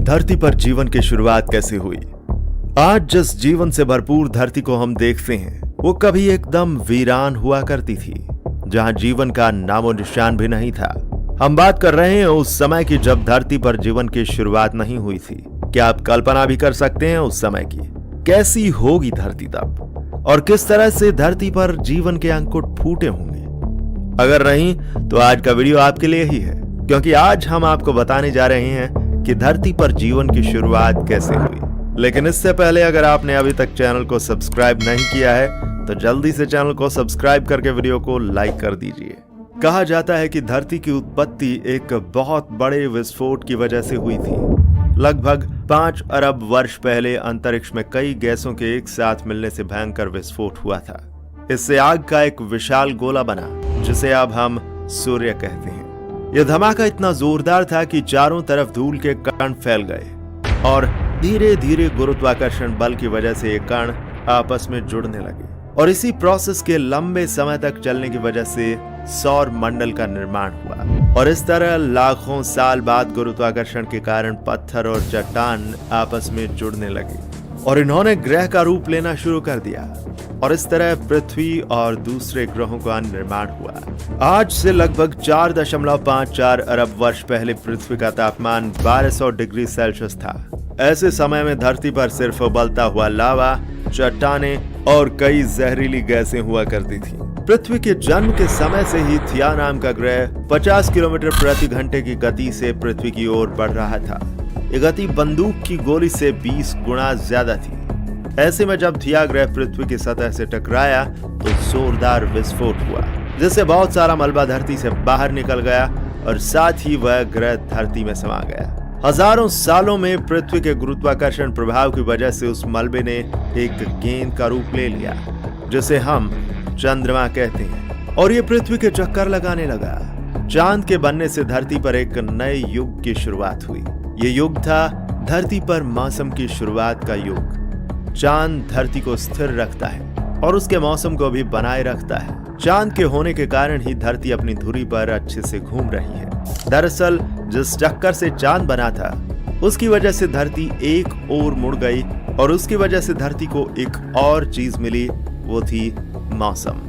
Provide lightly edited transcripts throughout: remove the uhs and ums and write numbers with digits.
धरती पर जीवन की शुरुआत कैसे हुई। आज जिस जीवन से भरपूर धरती को हम देखते हैं वो कभी एकदम वीरान हुआ करती थी, जहां जीवन का नामो निशान भी नहीं था। हम बात कर रहे हैं उस समय की जब धरती पर जीवन की शुरुआत नहीं हुई थी। क्या आप कल्पना भी कर सकते हैं उस समय की कैसी होगी धरती तब, और किस तरह से धरती पर जीवन के अंकुर फूटे होंगे। अगर नहीं तो आज का वीडियो आपके लिए ही है, क्योंकि आज हम आपको बताने जा रहे हैं कि धरती पर जीवन की शुरुआत कैसे हुई। लेकिन इससे पहले अगर आपने अभी तक चैनल को सब्सक्राइब नहीं किया है तो जल्दी से चैनल को सब्सक्राइब करके वीडियो को लाइक कर दीजिए। कहा जाता है कि धरती की उत्पत्ति एक बहुत बड़े विस्फोट की वजह से हुई थी। लगभग 5 अरब वर्ष पहले अंतरिक्ष में कई गैसों के एक साथ मिलने से भयंकर विस्फोट हुआ था। इससे आग का एक विशाल गोला बना, जिसे अब हम सूर्य कहते हैं। यह धमाका इतना जोरदार था कि चारों तरफ धूल के कण फैल गए और धीरे धीरे गुरुत्वाकर्षण बल की वजह से ये कण आपस में जुड़ने लगे, और इसी प्रोसेस के लंबे समय तक चलने की वजह से सौर मंडल का निर्माण हुआ। और इस तरह लाखों साल बाद गुरुत्वाकर्षण के कारण पत्थर और चट्टान आपस में जुड़ने लगे और इन्होंने ग्रह का रूप लेना शुरू कर दिया, और इस तरह पृथ्वी और दूसरे ग्रहों का निर्माण हुआ। आज से लगभग 4.54 अरब वर्ष पहले पृथ्वी का तापमान 1200 डिग्री सेल्सियस था। ऐसे समय में धरती पर सिर्फ उबलता हुआ लावा, चट्टानें और कई जहरीली गैसें हुआ करती थी। पृथ्वी के जन्म के समय से ही थिया नाम का ग्रह 50 किलोमीटर प्रति घंटे की गति से पृथ्वी की ओर बढ़ रहा था। ये गति बंदूक की गोली से 20 गुना ज्यादा थी। ऐसे में जब थिया ग्रह पृथ्वी की सतह से टकराया तो जोरदार विस्फोट हुआ, जिससे बहुत सारा मलबा धरती से बाहर निकल गया और साथ ही वह ग्रह धरती में समा गया। हजारों सालों में पृथ्वी के गुरुत्वाकर्षण प्रभाव की वजह से उस मलबे ने एक गेंद का रूप ले लिया, जिसे हम चंद्रमा कहते हैं, और ये पृथ्वी के चक्कर लगाने लगा। चांद के बनने से धरती पर एक नए युग की शुरुआत हुई। ये युग था धरती पर मौसम की शुरुआत का युग। चांद धरती को स्थिर रखता है और उसके मौसम को भी बनाए रखता है। चांद के होने के कारण ही धरती अपनी धुरी पर अच्छे से घूम रही है। दरअसल जिस चक्कर से चांद बना था उसकी वजह से धरती एक ओर मुड़ गई, और उसकी वजह से धरती को एक और चीज मिली, वो थी मौसम।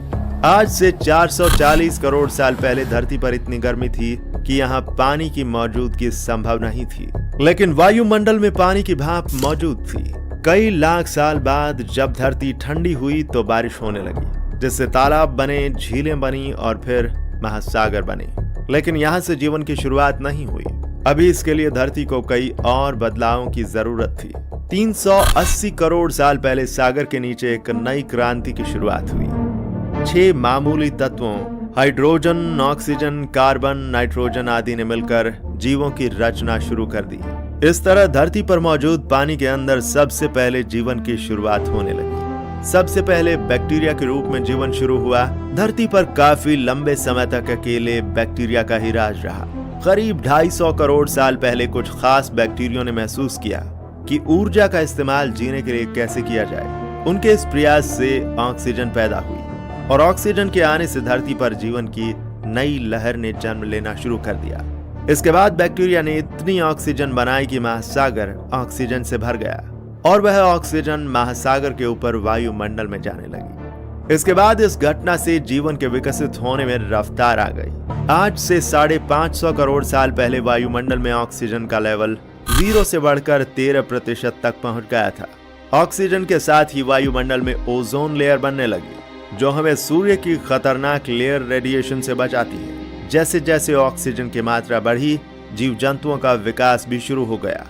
आज से 440 करोड़ साल पहले धरती पर इतनी गर्मी थी कि यहाँ पानी की मौजूदगी संभव नहीं थी, लेकिन वायुमंडल में पानी की भाप मौजूद थी। कई लाख साल बाद जब धरती ठंडी हुई तो बारिश होने लगी, जिससे तालाब बने, झीलें बनी और फिर महासागर बने। लेकिन यहाँ से जीवन की शुरुआत नहीं हुई। अभी इसके लिए धरती को कई और बदलावों की जरूरत थी। 380 करोड़ साल पहले सागर के नीचे एक नई क्रांति की शुरुआत हुई। 6 मामूली तत्वों हाइड्रोजन, ऑक्सीजन, कार्बन, नाइट्रोजन आदि ने मिलकर जीवों की रचना शुरू कर दी। इस तरह धरती पर मौजूद पानी के अंदर सबसे पहले जीवन की शुरुआत होने लगी। सबसे पहले बैक्टीरिया के रूप में जीवन शुरू हुआ। धरती पर काफी लंबे समय तक अकेले बैक्टीरिया का ही राज रहा। करीब 250 करोड़ साल पहले कुछ खास बैक्टीरियों ने महसूस किया कि ऊर्जा का इस्तेमाल जीने के लिए कैसे किया जाए। उनके इस प्रयास से ऑक्सीजन पैदा हुई, और ऑक्सीजन के आने से धरती पर जीवन की नई लहर ने जन्म लेना शुरू कर दिया। इसके बाद बैक्टीरिया ने इतनी ऑक्सीजन बनाई कि महासागर ऑक्सीजन से भर गया, और वह ऑक्सीजन महासागर के ऊपर वायुमंडल में जाने लगी। इसके बाद इस घटना से जीवन के विकसित होने में रफ्तार आ गई। आज से 550 करोड़ साल पहले वायुमंडल में ऑक्सीजन का लेवल 0 से बढ़कर 13% तक पहुंच गया था। ऑक्सीजन के साथ ही वायुमंडल में ओजोन लेयर बनने लगी, जो हमें सूर्य की खतरनाक लेयर रेडिएशन से बचाती है। जैसे जैसे ऑक्सीजन की मात्रा बढ़ी, जीव जंतुओं का विकास भी शुरू हो गया।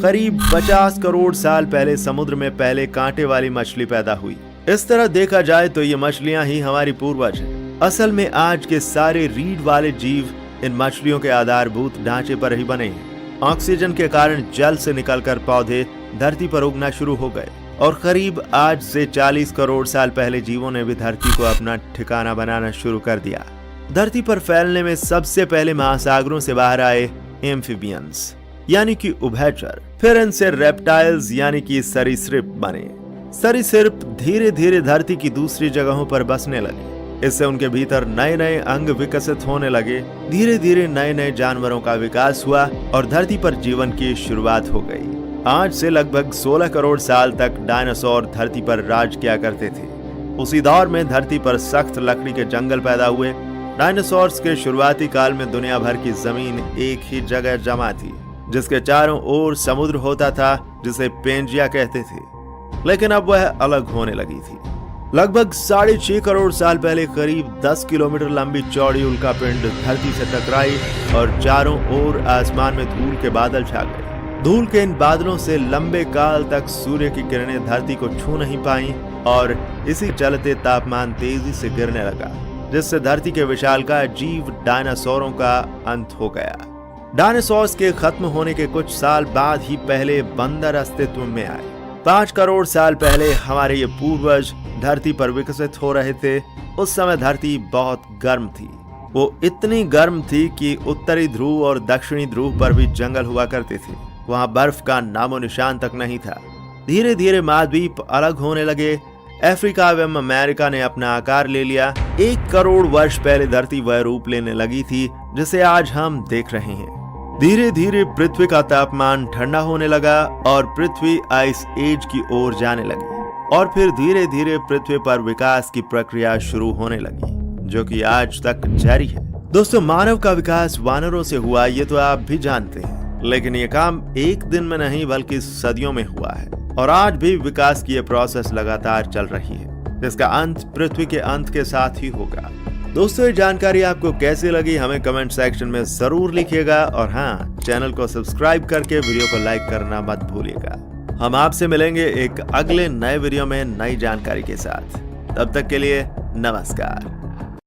करीब 50 करोड़ साल पहले समुद्र में पहले कांटे वाली मछली पैदा हुई। इस तरह देखा जाए तो ये मछलियां ही हमारी पूर्वज हैं। असल में आज के सारे रीढ़ वाले जीव इन मछलियों के आधारभूत ढांचे पर ही बने हैं। ऑक्सीजन के कारण जल से निकलकर पौधे धरती पर उगना शुरू हो गए, और करीब आज से 40 करोड़ साल पहले जीवों ने भी धरती को अपना ठिकाना बनाना शुरू कर दिया। धरती पर फैलने में सबसे पहले महासागरों से बाहर आए एम्फीबियंस, यानी कि उभयचर। फिर इनसे रेप्टाइल्स यानी कि सरीसृप बने। सरीसृप धीरे धीरे धरती की दूसरी जगहों पर बसने लगे। इससे उनके भीतर नए नए अंग विकसित होने लगे। धीरे धीरे नए नए जानवरों का विकास हुआ और धरती पर जीवन की शुरुआत हो गई। आज से लगभग 16 करोड़ साल तक डायनासोर धरती पर राज किया करते थे। उसी दौर में धरती पर सख्त लकड़ी के जंगल पैदा हुए। डायनासोर्स के शुरुआती काल में दुनिया भर की जमीन एक ही जगह जमा थी, जिसके चारों ओर समुद्र होता था, जिसे पेंजिया कहते थे। लेकिन अब वह अलग होने लगी थी। लगभग 6.5 करोड़ साल पहले करीब 10 किलोमीटर लंबी चौड़ी उल्कापिंड धरती से टकराई और चारों ओर आसमान में धूल के बादल छा गए। धूल के इन बादलों से लंबे काल तक सूर्य की किरणें धरती को छू नहीं पाईं और इसी चलते तापमान तेजी से गिरने लगा, जिससे धरती के विशालकाय जीव डायनासोरों का अंत हो गया। डायनासोर्स के खत्म होने के कुछ साल बाद ही पहले बंदर अस्तित्व में आए। 5 करोड़ साल पहले हमारे ये पूर्वज धरती पर विकसित हो रहे थे। उस समय धरती बहुत गर्म थी। वो इतनी गर्म थी कि उत्तरी ध्रुव और दक्षिणी ध्रुव पर भी जंगल हुआ करते थे। वहां बर्फ का नामो निशान तक नहीं था। धीरे धीरे महाद्वीप अलग होने लगे। अफ्रीका एवं अमेरिका ने अपना आकार ले लिया। 1 करोड़ वर्ष पहले धरती वह रूप लेने लगी थी जिसे आज हम देख रहे हैं। धीरे धीरे पृथ्वी का तापमान ठंडा होने लगा और पृथ्वी आइस एज की ओर जाने लगी और फिर धीरे धीरे पृथ्वी पर विकास की प्रक्रिया शुरू होने लगी, जो कि आज तक जारी है। दोस्तों, मानव का विकास वानरों से हुआ ये तो आप भी जानते हैं, लेकिन ये काम एक दिन में नहीं बल्कि सदियों में हुआ है और आज भी विकास की ये प्रोसेस लगातार चल रही है, जिसका अंत पृथ्वी के अंत के साथ ही होगा। दोस्तों, ये जानकारी आपको कैसी लगी हमें कमेंट सेक्शन में जरूर लिखिएगा और हाँ, चैनल को सब्सक्राइब करके वीडियो को लाइक करना मत भूलिएगा। हम आपसे मिलेंगे एक अगले नए वीडियो में नई जानकारी के साथ। तब तक के लिए नमस्कार।